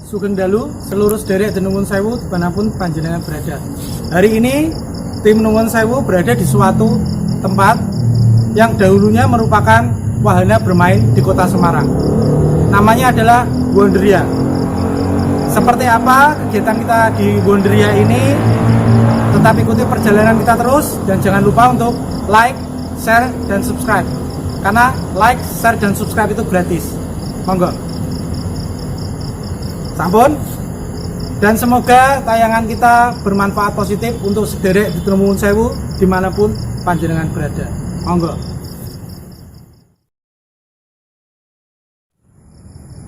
Sugeng Dalu, seluruh sederek di Nuwun Sewu dimanapun panjenengan berada. Hari ini tim Nuwun Sewu berada di suatu tempat yang dahulunya merupakan wahana bermain di kota Semarang. Namanya adalah Wonderia. Seperti apa kegiatan kita di Wonderia ini? Tetap ikuti perjalanan kita terus dan jangan lupa untuk like, share, dan subscribe. Karena like, share, dan subscribe itu gratis. Monggo. Sampun. Dan semoga tayangan kita bermanfaat positif untuk sederek di Nuwun Sewu dimanapun panjenengan berada. Monggo.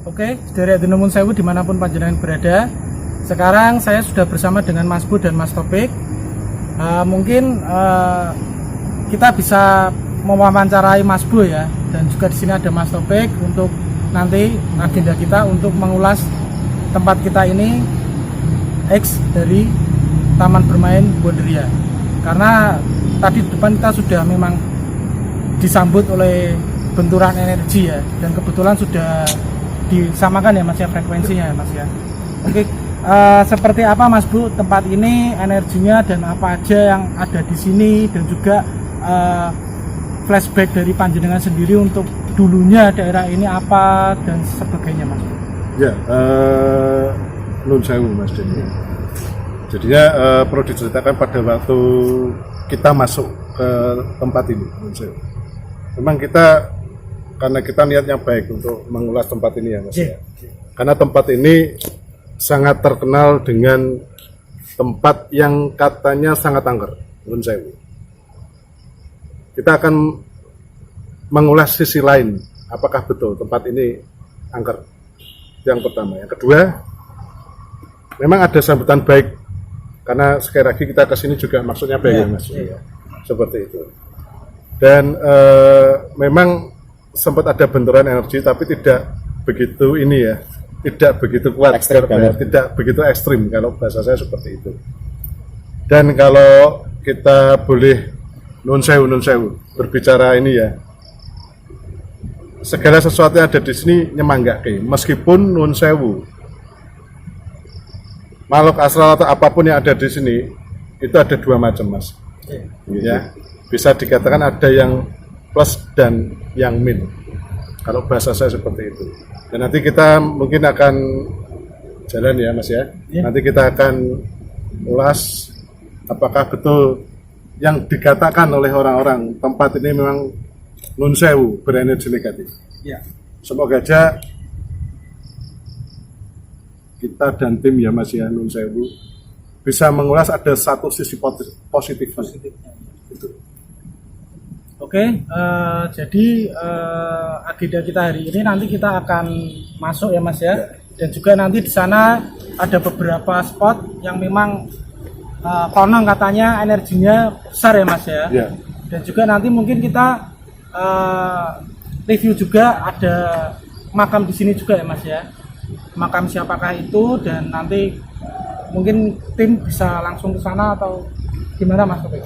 Oke, sederek di Nuwun Sewu dimanapun panjenengan berada. Sekarang saya sudah bersama dengan Mas Bu dan Mas Topik. Mungkin kita bisa mewawancarai Mas Bu ya, dan juga di sini ada Mas Topik untuk nanti agenda kita untuk mengulas tempat kita ini X dari Taman Bermain Wonderia. Karena tadi di depan kita sudah memang disambut oleh benturan energi ya, dan kebetulan sudah disamakan ya Mas ya frekuensinya ya Mas ya. Oke, seperti apa Mas Bu tempat ini, energinya dan apa aja yang ada di sini, dan juga flashback dari panjenengan sendiri untuk dulunya daerah ini apa dan sebagainya Mas Bu. Ya, Nuwun Sewu Mas Denny. Jadinya perlu diceritakan pada waktu kita masuk ke tempat ini, Nuwun Sewu. Memang karena kita niatnya baik untuk mengulas tempat ini ya Mas ya. Karena tempat ini sangat terkenal dengan tempat yang katanya sangat angker, Nuwun Sewu. Kita akan mengulas sisi lain, apakah betul tempat ini angker. Yang pertama. Yang kedua, memang ada sambutan baik karena sekali lagi kita kesini juga maksudnya baik ya Mas ya. Seperti itu. Dan memang sempat ada benturan energi tapi tidak begitu ini ya, tidak begitu kuat, tidak begitu ekstrim kalau bahasa saya seperti itu. Dan kalau kita boleh Nuwun Sewu berbicara ini ya, segala sesuatu yang ada di sini nyemanggake. Meskipun Nuwun Sewu makhluk astral atau apapun yang ada di sini itu ada dua macam Mas. Ya, bisa dikatakan ada yang plus dan yang min. Kalau bahasa saya seperti itu. Dan nanti kita mungkin akan jalan ya Mas ya. Nanti kita akan ulas apakah betul yang dikatakan oleh orang-orang tempat ini memang Nuwun Sewu berenergi negatif. Ya. Semoga aja kita dan tim ya Mas ya Nuwun Sewu bisa mengulas ada satu sisi positif. Itu. Oke, jadi agenda kita hari ini nanti kita akan masuk ya Mas ya. Dan juga nanti di sana ada beberapa spot yang memang konon katanya energinya besar ya Mas ya. Dan juga nanti mungkin kita review juga ada makam di sini juga ya Mas ya. Makam siapakah itu, dan nanti mungkin tim bisa langsung ke sana atau gimana Mas Topik?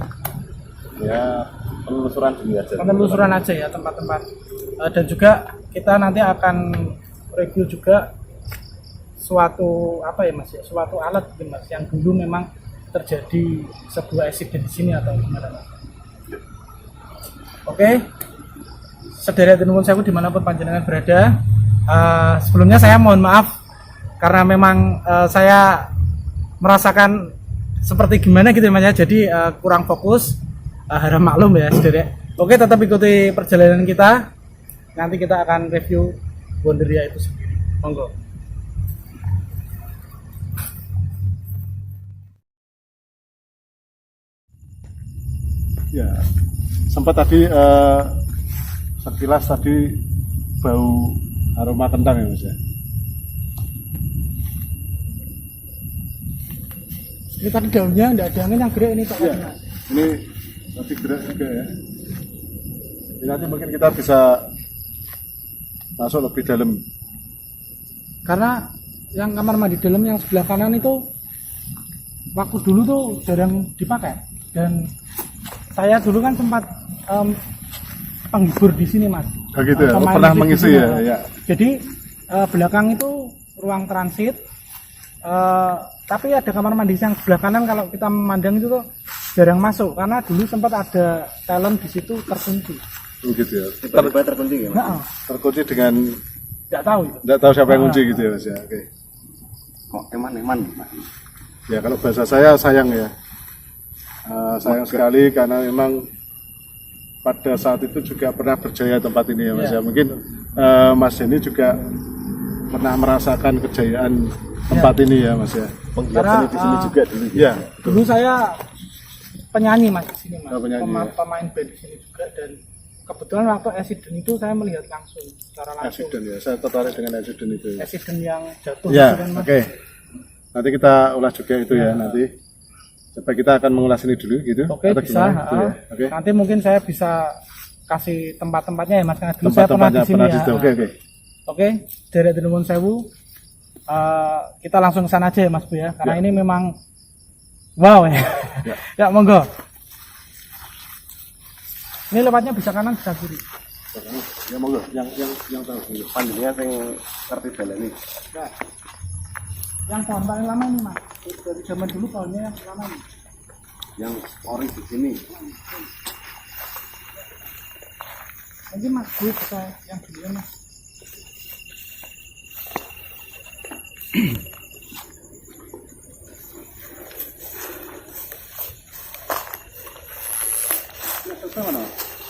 Ya, penelusuran dulu aja. Penelusuran aja ya tempat-tempat. Dan juga kita nanti akan review juga suatu apa ya Mas ya, suatu alat mungkin Mas yang dulu memang terjadi sebuah eksiden di sini atau gimana Mas? Oke. Sederek Nuwun Sewu dimanapun panjenengan berada. Sebelumnya saya mohon maaf karena memang saya merasakan seperti gimana gitu ya Mas ya. Jadi kurang fokus, harap maklum ya sederek. Oke, tetap ikuti perjalanan kita. Nanti kita akan review Wonderia itu sendiri. Monggo. Ya, sempat tadi sekilas tadi bau aroma kentang ya Mas ya. Ini tadi daunnya enggak ada angin yang gerak ini Pak. Ya, ini tadi gerak juga ya. Ini nanti mungkin kita bisa masuk lebih dalam. Karena yang kamar mandi dalam yang sebelah kanan itu waktu dulu tuh jarang dipakai, dan saya dulu kan sempat penghibur di sini Mas. Begitu ya, pernah mengisi ya, ya. Jadi belakang itu ruang transit, Tapi ada kamar mandi yang sebelah kanan kalau kita memandang itu tuh jarang masuk karena dulu sempat ada talent di situ terkunci. Begitu ya. Tiba-tiba terkunci ya, Mas? Nah, Terkunci dengan nggak tahu itu. tidak tahu siapa yang kunci gitu ya Mas ya. Oke. Kok eman-eman, Mas? Ya kalau bahasa saya sayang ya. Sayang sekali karena memang pada saat itu juga pernah berjaya tempat ini ya Mas ya. Mungkin Mas Denny juga pernah merasakan kejayaan tempat ini ya Mas ya. Penggiat Karena, seni di sini juga dulu. Iya. Dulu saya penyanyi Mas di sini Mas. Oh, penyanyi, ya. Pemain band di sini juga dan kebetulan waktu accident itu saya melihat langsung secara langsung. Accident ya. Saya tertarik dengan accident itu. Accident yang jatuh Ya, itu kan, Mas. oke. Nanti kita ulas juga itu ya nanti. Coba kita akan mengulas ini dulu gitu. Oke, atau bisa. gimana, gitu ya. Oke. Nanti mungkin saya bisa kasih tempat-tempatnya ya Mas. Karena dulu saya pernah di Tempat-tempatnya sini pernah ya. di situ. Oke. Oke, dari Nuwun Sewu. Kita langsung ke sana aja ya Mas Bu ya. Karena Ya. ini memang wow ya. Ya. Ya, monggo. Ini lewatnya bisa kanan bisa kiri. Ya monggo, yang tahu. Panjenengan sing ngerti baleni. Nah, yang pohon paling lama ini Mas. Dari zaman dulu pohonnya yang lama ini. Yang ori di sini. Mungkin Mas Bu bisa yang dulu ya Mas.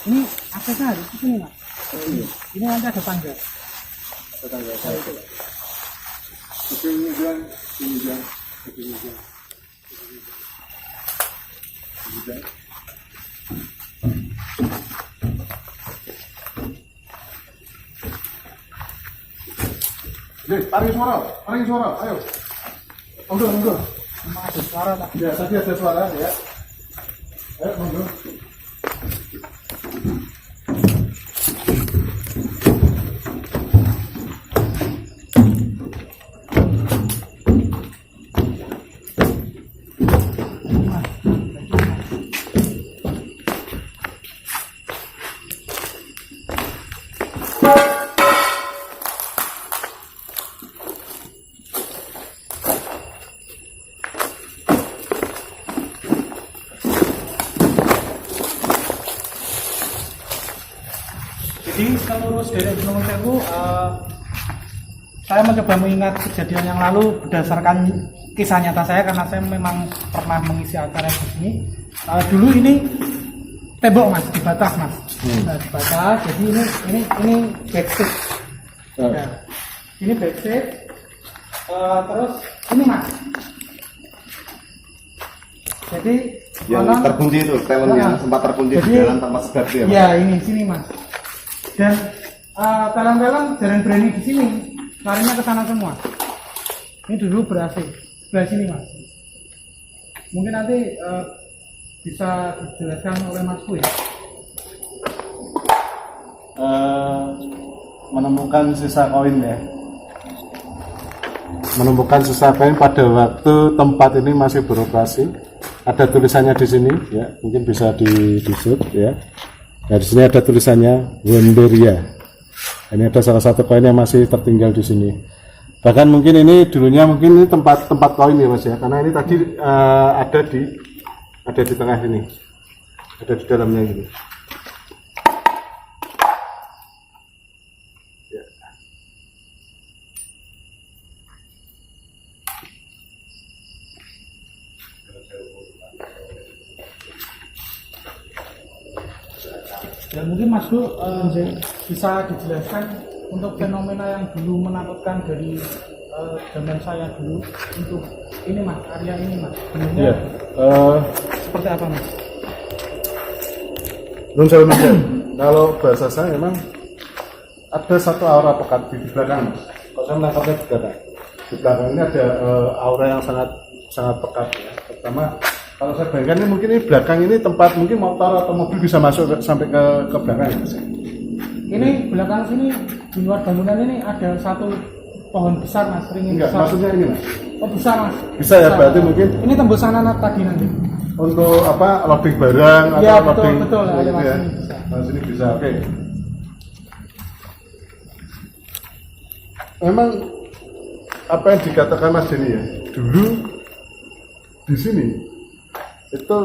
Ini aksesnya harus ke sini Mas. Ini nanti ada tangga. Tarik suara, ayo. Monggo. Ada suara Pak. Ya, tadi ada suara ya. Ayo, monggo. Jadi seluruh dari Nuwun Sewu, saya mencoba mengingat kejadian yang lalu berdasarkan kisah nyata saya karena saya memang pernah mengisi acara di sini. Dulu ini tembok Mas, dibatas Mas. Nah, dibatas. Jadi ini backstage. Ya. Ini backstage. Terus ini Mas. Jadi Yang malam- terkunci itu, talent yang sempat terkunci di Jadi- jalan tanpa sebab itu ya, Mas? Ya ini sini Mas. Dan talent-talent jarang berani di sini, larinya ke sana semua. Ini dulu berhasil sebelah sini Mas. Mungkin nanti bisa dijelaskan oleh Mas Bu ya. Menemukan sisa koin ya. Menemukan sisa koin pada waktu tempat ini masih beroperasi. Ada tulisannya di sini ya, mungkin bisa di shoot ya. Nah, di sini ada tulisannya Wonderia. Ini ada salah satu koin yang masih tertinggal di sini. Bahkan mungkin ini dulunya mungkin ini tempat koin ya Mas ya, karena ini tadi ada di tengah ini, ada di dalamnya ini. Ya mungkin Mas Bu bisa dijelaskan untuk fenomena yang dulu menakutkan dari zaman saya dulu untuk ini Mas, area ini Mas. Sebenarnya seperti apa Mas? Nun sewu Mas, kalau bahasa saya memang ada satu aura pekat di belakang. Kalau saya menangkapnya di belakang. Di belakang ini ada aura yang sangat pekat ya. Pertama, kalau saya bayangkan ini mungkin ini belakang ini tempat mungkin motor atau mobil bisa masuk sampai ke belakang ya Mas. Ini belakang sini di luar bangunan ini ada satu pohon besar Mas, ringin Enggak, besar. maksudnya ini Mas. Oh besar Mas. Bisa ya, berarti mungkin Ini tembus sana tadi nanti. untuk apa loading barang Iya, atau loading betul, ada itu Mas, ya. ini bisa. Mas ini bisa, oke. Memang apa yang dikatakan Mas Denny ya, dulu di sini itu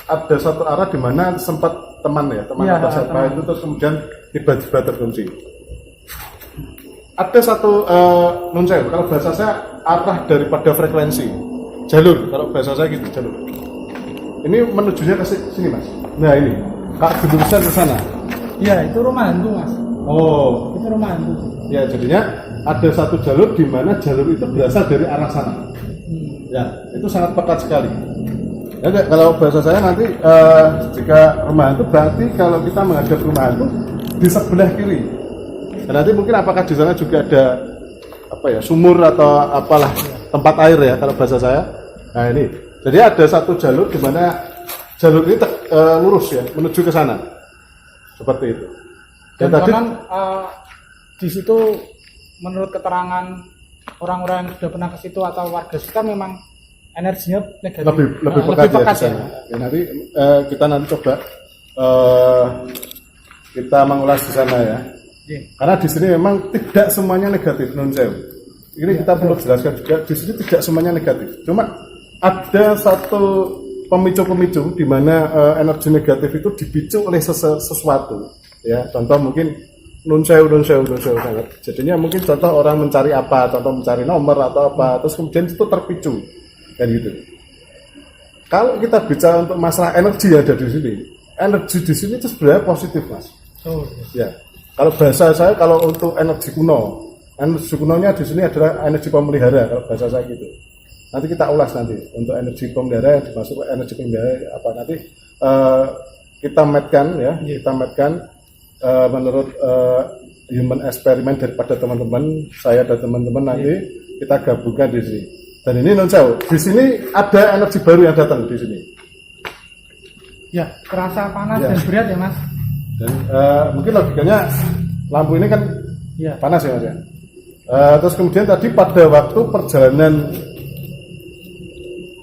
ada satu arah di mana sempat teman Iya, atau siapa teman. itu terus kemudian tiba-tiba terkunci. Ada satu non sewu, kalau bahasa saya arah daripada frekuensi jalur, kalau bahasa saya gitu jalur. Ini menujunya ke sini mas. Nah ini kak jurusan ke sana. Iya, itu rumah hantu mas. Oh, Itu rumah hantu. ya jadinya ada satu jalur di mana jalur itu berasal dari arah sana. Ya, itu sangat pekat sekali. Ya, kalau bahasa saya nanti jika rumah hantu berarti kalau kita menghadap rumah hantu di sebelah kiri. Dan nanti mungkin apakah di sana juga ada apa ya sumur atau apalah tempat air ya kalau bahasa saya. Nah ini, jadi ada satu jalur di mana jalur ini lurus ya menuju ke sana. Seperti itu. Dan tadi konon di situ menurut keterangan orang-orang yang sudah pernah ke situ atau warga sekitar memang energinya negatif. lebih pekat ya, di sana. Ya, nanti kita nanti coba kita mengulas di sana ya. Iya. Karena di sini memang tidak semuanya negatif non sewu. Ini kita perlu jelaskan juga di sini tidak semuanya negatif. Cuma ada satu pemicu-pemicu di mana energi negatif itu dipicu oleh sesuatu. Ya, contoh mungkin non sewu sangat. Jadinya mungkin contoh orang mencari apa, contoh mencari nomor atau apa, terus kemudian itu terpicu, kan gitu. Kalau kita bicara untuk masalah energi yang ada di sini, energi di sini itu sebenarnya positif mas. Oh, Ya, kalau bahasa saya kalau untuk energi kunonya di sini adalah energi pemelihara kalau bahasa saya gitu. Nanti kita ulas nanti untuk energi pemelihara yang dimaksud energi pemelihara apa nanti kita matkan ya, kita matkan menurut human eksperimen daripada teman-teman saya dan teman-teman nanti kita gabungkan di sini. Dan ini non sewu, di sini ada energi baru yang datang di sini. ya terasa panas Ya. dan berat ya mas. Dan mungkin logikanya lampu ini kan Iya. panas ya mas ya. Terus kemudian tadi pada waktu perjalanan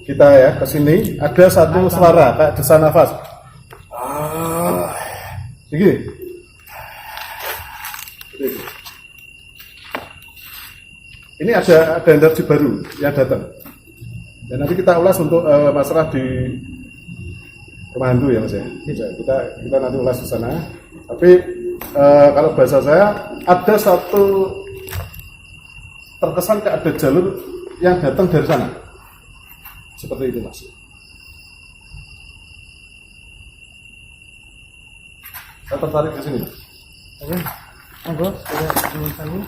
kita ya ke sini ada satu suara kayak desa nafas. Gini. Ini ada energi baru yang datang. Dan nanti kita ulas untuk masalah di rumah hantu ya mas ya. Kita nanti ulas di sana. Tapi kalau bahasa saya ada satu terkesan kayak ada jalur yang datang dari sana. Seperti itu mas. Saya tertarik ke sini. Oke, monggo sudah menurut saya.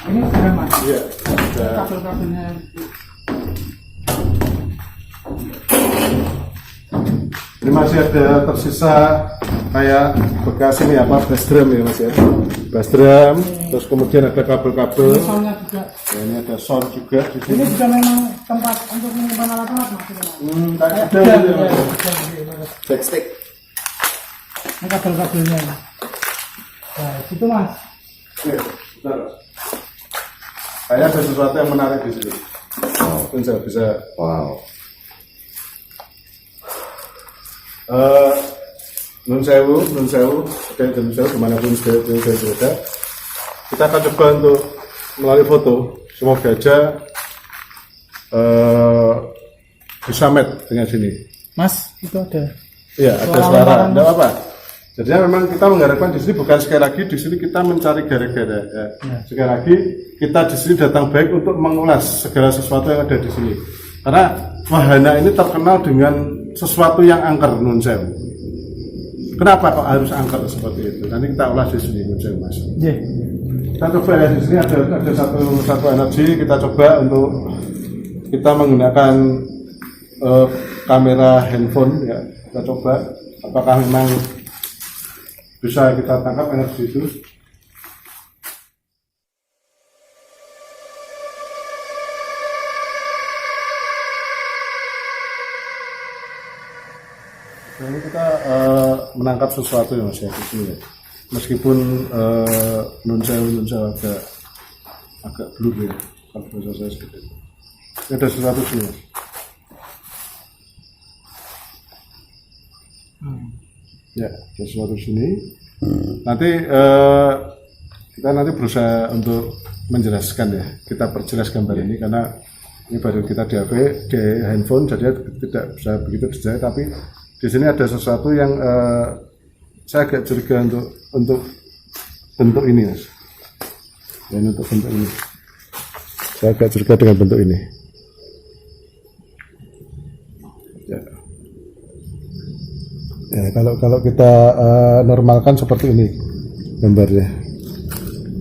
Ini sudah mas. Iya. Kabel-kabelnya. Ini masih ada tersisa kayak bekas ini apa bass drum ya mas ya. Bass drum, terus kemudian ada kabel-kabel. Ini soundnya juga. Ya, ini ada sound juga di Ini sini. juga memang tempat untuk menyimpan alat-alat mas. Kayak Ada, ada gitu ya, ya, Mas. Backstick. ini kabel-kabelnya. Nah, itu mas. Iya, benar. Kayak ada sesuatu yang menarik di sini. Mungkin saya bisa. Wow. Nun sewu, oke, nun sewu dimanapun berada. Kita akan coba untuk melalui foto. Semoga aja bisa match dengan sini. Mas, itu ada. Iya, ada suara, tidak apa. Jadinya memang kita mengharapkan di sini bukan sekali lagi di sini kita mencari gara-gara. Ya. Sekali lagi kita di sini datang baik untuk mengulas segala sesuatu yang ada di sini. Karena wahana ini terkenal dengan sesuatu yang angker nun sewu. Kenapa kok harus angker seperti itu? Nanti kita ulas di sini nun sewu mas. Iya. Kita coba ya di sini ada satu energi kita coba untuk kita menggunakan kamera handphone ya. Kita coba apakah memang bisa kita tangkap energi itu. Ini kita menangkap sesuatu yang masih di sini ya. Meskipun nun sewu agak blur ya kalau bahasa saya seperti itu. Ada sesuatu sini. Ya, ada sesuatu sini. Nanti kita nanti berusaha untuk menjelaskan ya. Kita perjelas gambar ini karena ini baru kita di HP, di handphone, jadi tidak bisa begitu detail. Tapi di sini ada sesuatu yang saya agak curiga untuk bentuk ini, Mas. Dan untuk bentuk ini, saya agak curiga dengan bentuk ini. Ya. Ya, kalau kita normalkan seperti ini gambarnya,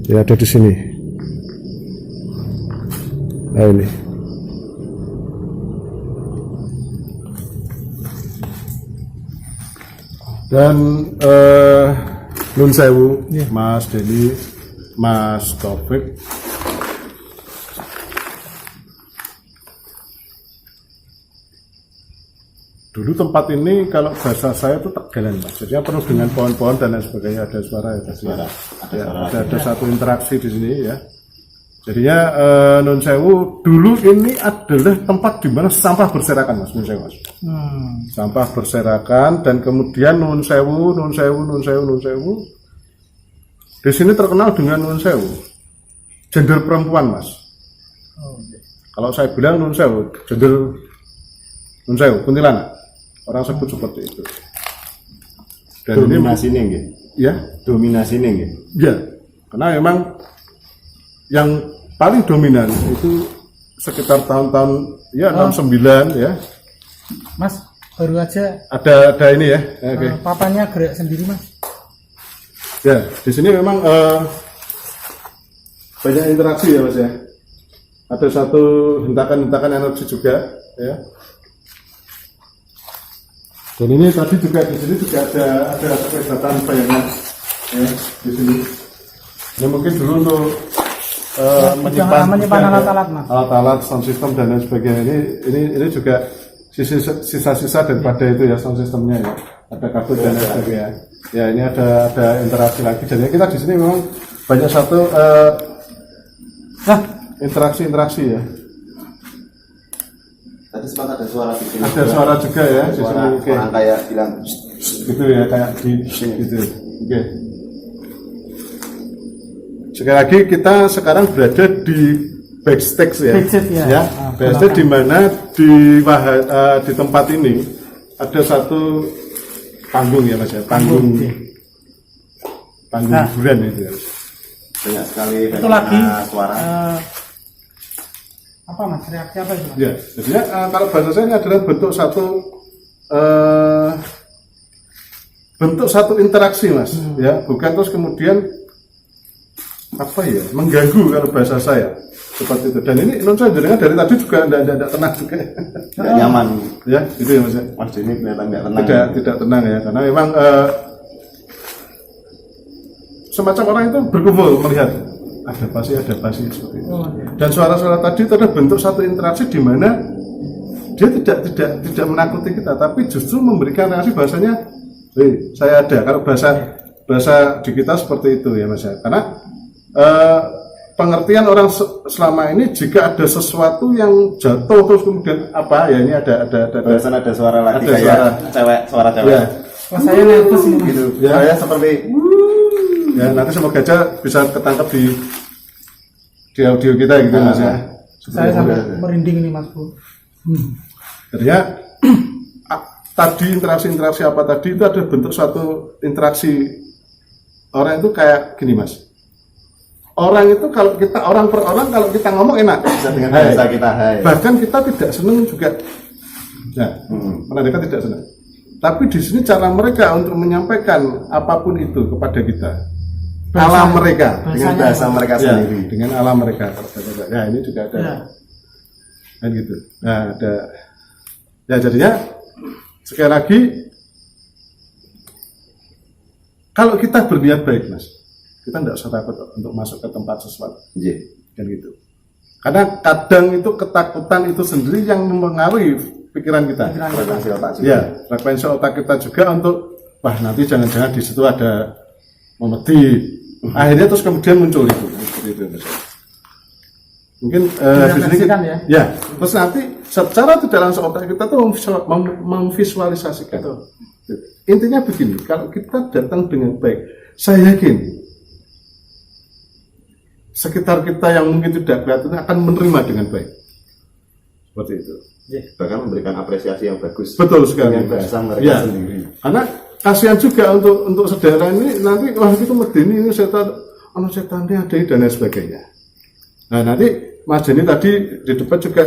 ya ada di sini. Nah ini. Dan Nun Sewu, Mas Denny, Mas Taufik. Dulu tempat ini kalau bahasa saya itu tegalan, Mas. Jadi penuh dengan pohon-pohon dan lain sebagainya. Ada suara ya, ada satu interaksi di sini ya. Jadinya Nun Sewu dulu ini adalah tempat di mana sampah berserakan, Mas. Nun Sewu, Mas. Sampah berserakan dan kemudian Nun Sewu. Di sini terkenal dengan Nun Sewu, gender perempuan, Mas. Kalau saya bilang Nun Sewu, gender Nun Sewu, kuntilanak. Orang sebut seperti itu. Dan Dominasi ini nggih. Ya, Dominasi ini nggih. ya, karena memang yang paling dominan itu sekitar tahun-tahun ya 69 ya. Mas, baru aja Ada ini ya. Oke. papanya gerak sendiri, Mas. Ya, di sini memang banyak interaksi ya, Mas ya. Ada satu hentakan-hentakan energi juga ya. Dan ini tadi juga di sini juga ada kegiatan bayangan ya di sini. Ini mungkin dulu untuk menyimpan alat-alat, Mas. Alat-alat sound system dan lain sebagainya. Ini juga sisa-sisa daripada itu ya sound systemnya ya. Ada kabel dan lain sebagainya. Ya ini ada interaksi lagi. Jadi kita di sini memang banyak satu interaksi ya. Tadi sempat ada suara di sini. Ada suara juga ya di sini. Oke. Orang kayak bilang Gitu ya kayak di gitu. Oke. Sekali lagi kita sekarang berada di backstage ya. Backstage, ya. Backstage di mana di tempat ini ada satu panggung ya, Mas ya. Panggung hiburan itu ya. banyak sekali Itu lagi suara. Apa, Mas? Reaksi apa itu, Mas? Ya, jadinya kalau bahasa saya ini adalah bentuk satu interaksi, Mas. Ya, bukan terus kemudian apa ya, mengganggu kalau bahasa saya seperti itu. Dan ini non saya dengar dari tadi juga tidak tenang juga, Tidak nyaman. ya, gitu ya, Mas. Mas ini kelihatan tidak tenang. Tidak tenang ya, karena memang semacam orang itu berkumpul melihat ada pasti seperti itu. Dan suara-suara tadi itu ada bentuk satu interaksi di mana dia tidak menakuti kita, tapi justru memberikan reaksi bahasanya, saya ada. Kalau bahasa di kita seperti itu ya, Mas ya. Karena pengertian orang selama ini jika ada sesuatu yang jatuh terus kemudian apa ya, ini ada Barusan ada suara lagi ada kayak suara cewek. Ya. Oh, saya nervous ini, Mas. Gitu. Ya. Saya seperti Ya, nanti semoga aja bisa ketangkap di audio kita gitu, Mas ya. Saya sampai merinding ini, Mas Bu. Jadinya tadi interaksi apa tadi itu ada bentuk suatu interaksi. Orang itu kayak gini, Mas. Orang itu kalau kita orang per orang kalau kita ngomong enak bisa dengan bahasa kita. Hai. Bahkan kita tidak senang juga. Ya, mereka tidak senang. Tapi di sini cara mereka untuk menyampaikan apapun itu kepada kita. Alam mereka Dengan bahasa mereka ya, sendiri. dengan alam mereka. Ya, ini juga ada. Ya. Kan gitu. Nah, ada. Ya, jadinya sekali lagi kalau kita berniat baik, Mas, kita tidak usah takut untuk masuk ke tempat sesuatu. Iya. Kan gitu. Karena kadang itu ketakutan itu sendiri yang mempengaruhi pikiran kita. Frekuensi otak juga. Ya, frekuensi otak kita juga untuk wah nanti jangan-jangan di situ ada memedi. Akhirnya terus kemudian muncul itu seperti itu, Mas. Mungkin di sini Direfleksikan ya. ya. Terus nanti secara tidak langsung otak kita tuh memvisualisasikan. Intinya begini, kalau kita datang dengan baik, saya yakin sekitar kita yang mungkin tidak kelihatan akan menerima dengan baik. Seperti itu. Bahkan memberikan apresiasi yang bagus. Betul sekali. Dengan bahasa mereka Ya. sendiri. Karena kasihan juga untuk saudara ini nanti wah itu medeni ini setan setannya ada dan lain sebagainya. Nah nanti Mas Jenny tadi di depan juga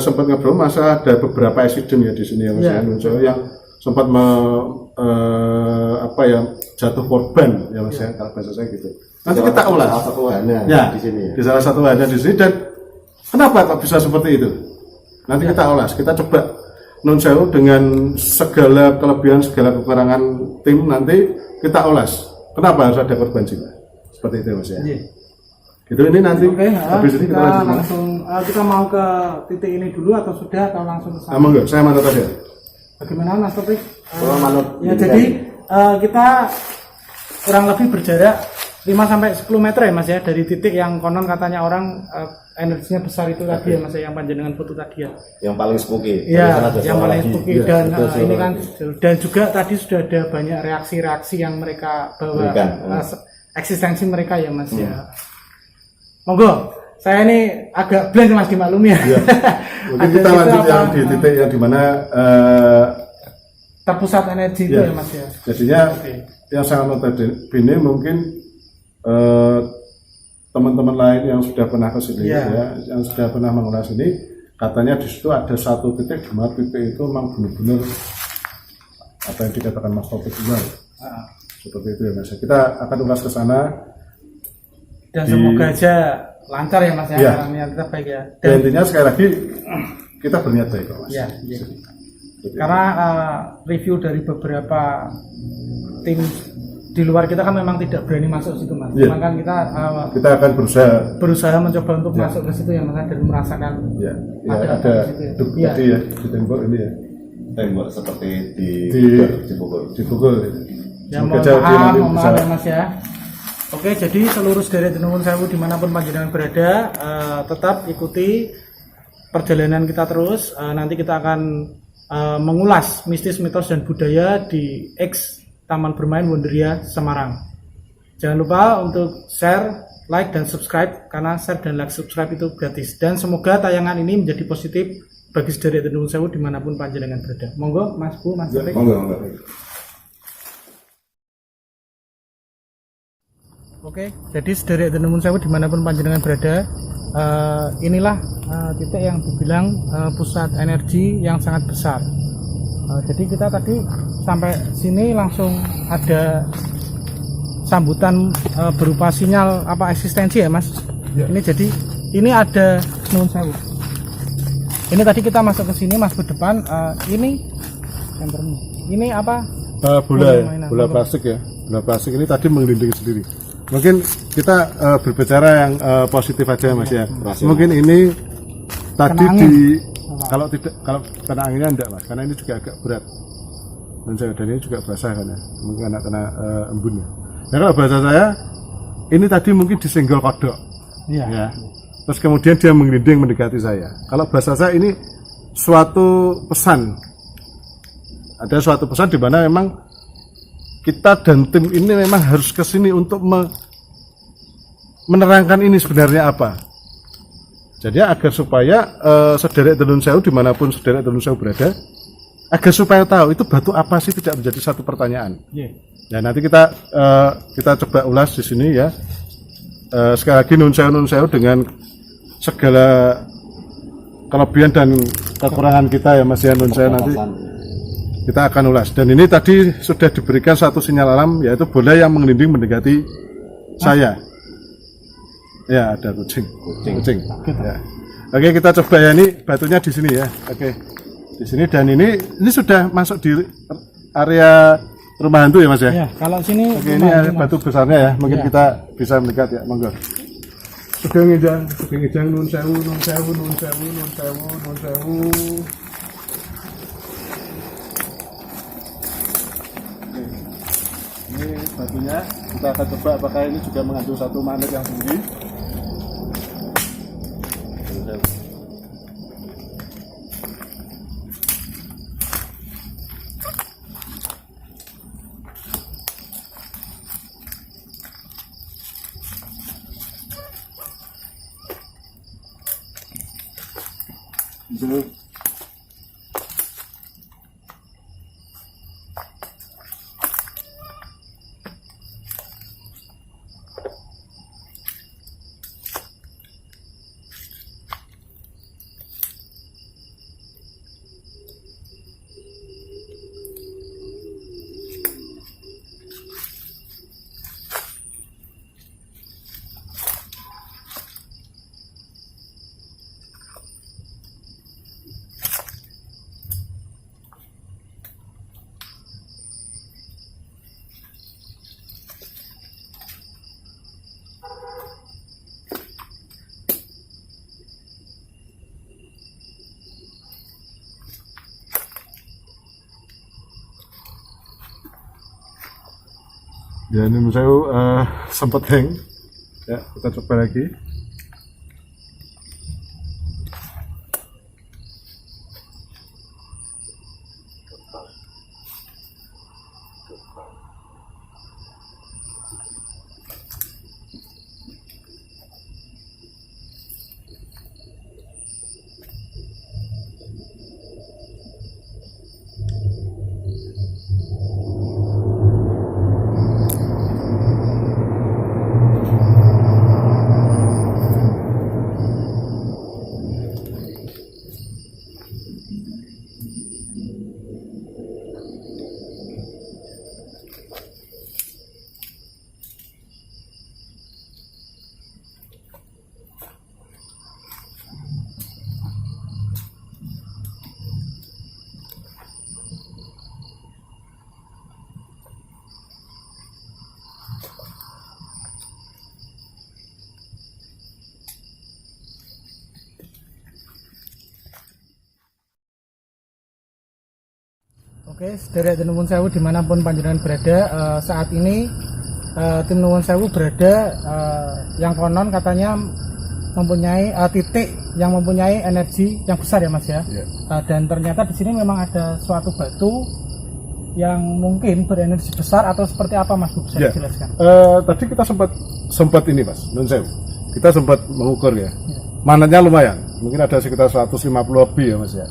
sempat ngobrol masa ada beberapa insiden ya di sini ya Mas Jenny yang sempat jatuh korban ya Mas ya kalau bahasa saya gitu. Nanti kita ulas. Salah satu wahana Ya, di sini ya. di salah satu wahana di sini dan kenapa kok bisa seperti itu? Nanti kita ulas, kita coba Nun Sewu dengan segala kelebihan, segala kekurangan tim nanti kita ulas. Kenapa harus ada korban jiwa? Seperti itu Mas ya. Gitu ini nanti habis ini kita lanjut. langsung kita mau ke titik ini dulu atau sudah atau langsung ke sana? Monggo, saya manut aja. Bagaimana Mas Topik? Manut. Ya jadi kita kurang lebih berjarak 5-10 meter ya Mas ya dari titik yang konon katanya orang energinya besar itu tadi ya Mas ya, yang panjenengan foto tadi ya. Yang paling spooky. Iya, Dari sana ada yang suara paling lagi. spooky Iya, dan betul, suara ini kan lagi. dan juga tadi sudah ada banyak reaksi-reaksi yang mereka bawa Berikan. eksistensi mereka ya Mas ya. Monggo, saya ini agak blank Mas dimaklumi ya. Mungkin Ada kita situ lanjut apa, yang di titik yang dimana terpusat energi itu ya Mas ya. jadinya Oke. yang sangat notabene mungkin teman-teman lain yang sudah pernah ke sini Iya. ya, yang sudah pernah mengulas ini katanya di situ ada satu titik di mana titik itu memang benar-benar apa yang dikatakan Mas Topik juga seperti itu ya Mas. Kita akan ulas ke sana Dan semoga aja lancar ya Mas ya, Iya. karena niat kita baik ya. dan intinya sekali lagi kita berniat baik kok Mas. Ya, iya. Karena review dari beberapa tim di luar kita kan memang tidak berani masuk situ Mas. Iya. Cuma kan kita Kita akan berusaha mencoba untuk masuk ke situ ya Mas dan merasakan ya, Ada ada apa di situ ya? duk Iya. tadi ya di tembok ini ya Tembok seperti dipukul. dipukul. ya. Semoga Mohon aja dia maaf, nanti mohon bisa maaf ya Mas ya. Oke, jadi seluruh sederet Nuwun Sewu dimanapun panjenengan berada, tetap ikuti perjalanan kita terus. Nanti kita akan mengulas mistis, mitos, dan budaya di X Taman Bermain Wonderia Semarang. Jangan lupa untuk share, like, dan subscribe, karena share dan like subscribe itu gratis. Dan semoga tayangan ini menjadi positif bagi sederet Nuwun Sewu dimanapun panjenengan berada. Monggo Mas Bu, Mas Topik. Monggo. Oke, jadi sederet Nuwun Sewu dimanapun panjenengan berada, inilah titik yang dibilang pusat energi yang sangat besar. Jadi kita tadi sampai sini langsung ada sambutan berupa sinyal apa eksistensi ya Mas. Ya. Ini jadi ini ada Nuwun Sewu. Ini tadi kita masuk ke sini Mas ke depan. Ini senternya. Ini apa? bola Mainan. plastik ya, bola plastik ini tadi menggelinding sendiri. Mungkin kita berbicara yang positif aja Mas ya. Mungkin ini tadi Kena angin. kalau kena anginnya enggak Mas, karena ini juga agak berat dan ini juga basah kan ya, mungkin kena embun ya. Nah kalau bahasa saya ini tadi mungkin disenggol kodok Iya. ya, terus kemudian dia menggelinding mendekati saya. Kalau bahasa saya ini suatu pesan, ada suatu pesan di mana memang kita dan tim ini memang harus ke sini untuk menerangkan ini sebenarnya apa. Jadi agar supaya sederet Nuwun Sewu dimanapun sederet Nuwun Sewu berada, agar supaya tahu itu batu apa sih tidak menjadi satu pertanyaan. Iya. Ya nanti kita coba ulas di sini ya. Sekali lagi Nuwun Sewu dengan segala kelebihan dan kekurangan kita ya Mas ya, Nuwun Sewu nanti kita akan ulas. Dan ini tadi sudah diberikan satu sinyal alam, yaitu bola yang mengelinding mendekati saya. Ya ada kucing. Ya. Oke kita coba ya, ini batunya di sini ya. Oke di sini, dan ini sudah masuk di area rumah hantu ya Mas ya. Ya, kalau sini Oke ini area batu besarnya ya, mungkin Ya. kita bisa mendekat ya, monggo. Sugeng Ijang Nuwun Sewu. Ini batunya, kita akan coba apakah ini juga mengandung satu magnet yang tinggi. Ya ini saya sempat hang. Ya kita coba lagi. Oke, sedherek Nuwun Sewu dimanapun panjenengan berada, saat ini tim Nuwun Sewu berada yang konon katanya mempunyai titik yang mempunyai energi yang besar ya Mas ya. Dan ternyata di sini memang ada suatu batu yang mungkin berenergi besar atau seperti apa Mas, bisa dijelaskan? Tadi kita sempat ini Mas, Nuwun Sewu. Kita sempat mengukur ya. Manatnya lumayan, mungkin ada sekitar 150 lebih ya Mas ya.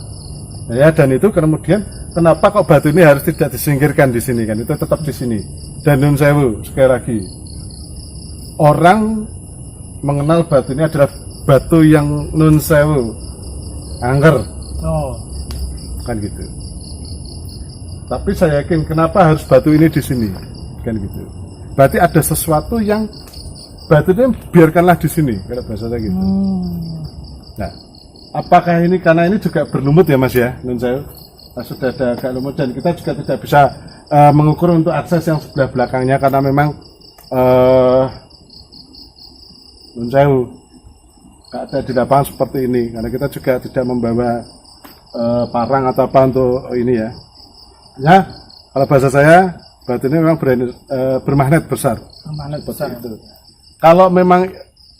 Ya, dan itu kemudian kenapa kok batu ini harus tidak disingkirkan di sini kan? Itu tetap di sini. Dan Nuwun Sewu sekali lagi, orang mengenal batu ini adalah batu yang Nuwun Sewu angker. Oh, Kan gitu. Tapi saya yakin kenapa harus batu ini di sini? Kan gitu. Berarti ada sesuatu yang batu ini biarkanlah di sini, kalau bahasanya gitu. Nah, apakah ini karena ini juga berlumut ya Mas ya, Nuwun Sewu? Nah, sudah ada agak lumut dan kita juga tidak bisa mengukur untuk akses yang sebelah belakangnya karena memang Nuwun Sewu nggak ada di lapangan seperti ini karena kita juga tidak membawa parang atau apa untuk ini ya. Ya, kalau bahasa saya batu ini memang bermagnet besar. bermagnet besar. Itu. Kalau memang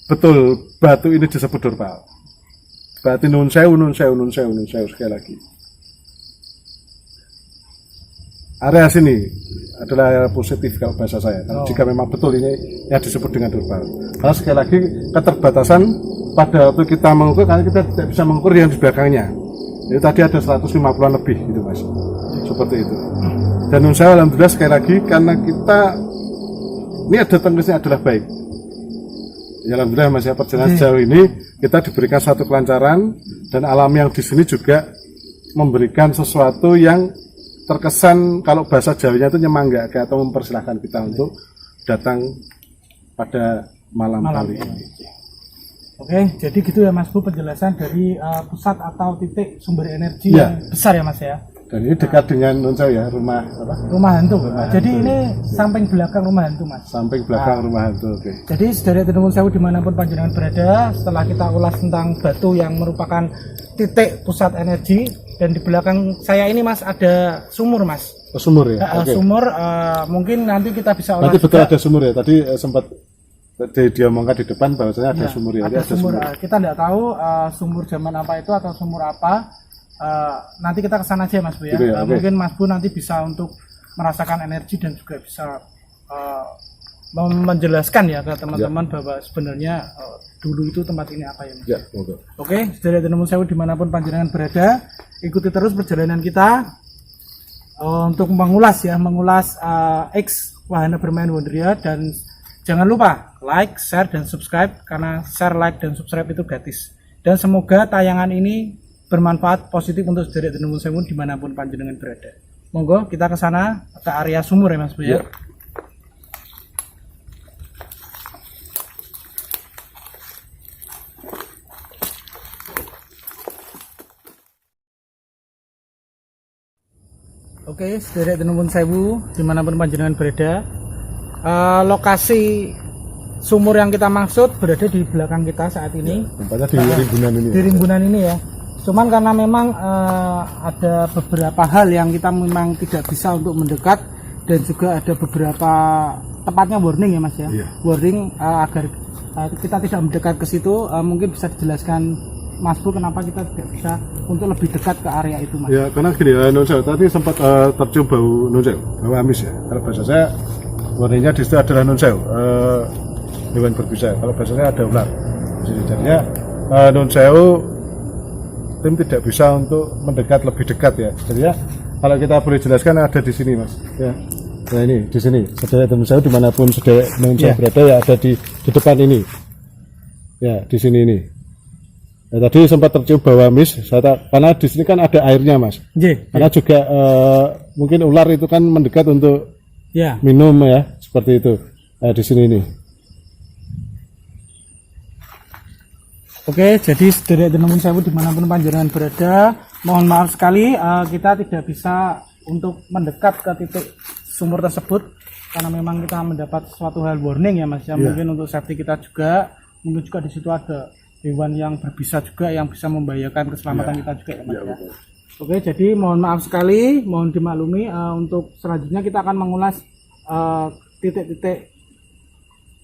betul batu ini disebut dorpal, berarti Nuwun Sewu sekali lagi. Area sini adalah area positif kalau bahasa saya. Jika memang betul ini yang disebut dengan dorpal. Karena sekali lagi keterbatasan pada waktu kita mengukur, karena kita tidak bisa mengukur yang di belakangnya. Jadi tadi ada 150-an lebih gitu Mas. Seperti itu. Dan Nuwun Sewu alhamdulillah sekali lagi karena kita ini ada tenggesnya adalah baik. Ya alhamdulillah Mas ya, perjalanan sejauh ini kita diberikan satu kelancaran dan alam yang di sini juga memberikan sesuatu yang terkesan kalau bahasa Jawanya itu nyemanggake atau mempersilahkan kita untuk datang pada malam kali ini. Oke, jadi gitu ya Mas Bu penjelasan dari pusat atau titik sumber energi Ya. yang besar ya Mas ya. Dan ini dekat dengan Nuwun Sewu ya, rumah apa? Rumah hantu. Jadi hantu. ini samping belakang rumah hantu Mas. Samping belakang rumah hantu. Oke. Jadi sedherek Nuwun Sewu dimanapun panjenengan berada, setelah kita ulas tentang batu yang merupakan titik pusat energi, dan di belakang saya ini Mas ada sumur Mas. Sumur ya. Oke. Sumur mungkin nanti kita bisa ulas. Nanti betul juga. ada sumur ya. Tadi sempat diomongkan di depan bahwasanya ada sumur ya. Ada Ada sumur. Kita tidak tahu sumur zaman apa itu atau sumur apa. Nanti kita kesana aja Mas Bu ya. Gitu ya, oke. Mungkin Mas Bu nanti bisa untuk merasakan energi dan juga bisa menjelaskan ya ke teman-teman bahwa sebenarnya dulu itu tempat ini apa ya Mas? Ya, monggo. Oke, sedherek nuwun sewu dimanapun panjenengan berada, ikuti terus perjalanan kita untuk mengulas X wahana bermain Wonderia, dan jangan lupa like, share, dan subscribe, karena share, like, dan subscribe itu gratis. Dan semoga tayangan ini bermanfaat positif untuk sedherek nuwun sewu dimanapun panjenengan berada. Monggo kita ke sana, ke area sumur ya Mas Bu ya. Ya. Oke, sedherek nuwun sewu dimanapun panjenengan berada. Lokasi sumur yang kita maksud berada di belakang kita saat ini. Tempatnya di rimbunan ini. Di rimbunan ini ya. Cuman karena memang ada beberapa hal yang kita memang tidak bisa untuk mendekat, dan juga ada beberapa tepatnya warning ya Mas ya. Iya. Warning agar kita tidak mendekat ke situ. Mungkin bisa dijelaskan Mas Bu kenapa kita tidak bisa untuk lebih dekat ke area itu Mas? Ya, karena gini, Nonsel tadi sempat tercium bau Nonsel, bau amis ya. Kalau bahasa saya, warnanya di situ adalah Nonsel, hewan berbisa. Kalau bahasa saya ada ular. Jadi jadinya Nonsel tim tidak bisa untuk mendekat lebih dekat ya. Jadi ya, kalau kita boleh jelaskan ada di sini Mas. Ya. Nah ini di sini, sedherek Nonsel dimanapun sedherek Nonsel berada ya ada di depan ini. Ya, di sini ini. Ya, tadi sempat tercium bau amis, karena di sini kan ada airnya Mas. Karena juga mungkin ular itu kan mendekat untuk Ya. minum ya, seperti itu. Di sini ini. Oke, jadi sedherek nuwun sewu dimanapun panjenengan berada, mohon maaf sekali kita tidak bisa untuk mendekat ke titik sumur tersebut karena memang kita mendapat suatu hal warning ya Mas ya. Mungkin untuk safety kita juga, mungkin juga di situ ada hewan yang berbisa juga yang bisa membahayakan keselamatan kita juga ya Mas ya. Oke, jadi mohon maaf sekali, mohon dimaklumi. Untuk selanjutnya kita akan mengulas titik-titik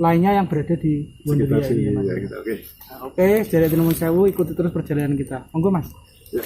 lainnya yang berada di Wonderia ini ya Mas. Ya, gitu, oke. Oke, sedherek nuwun sewu, ikuti terus perjalanan kita. Monggo Mas. Ya.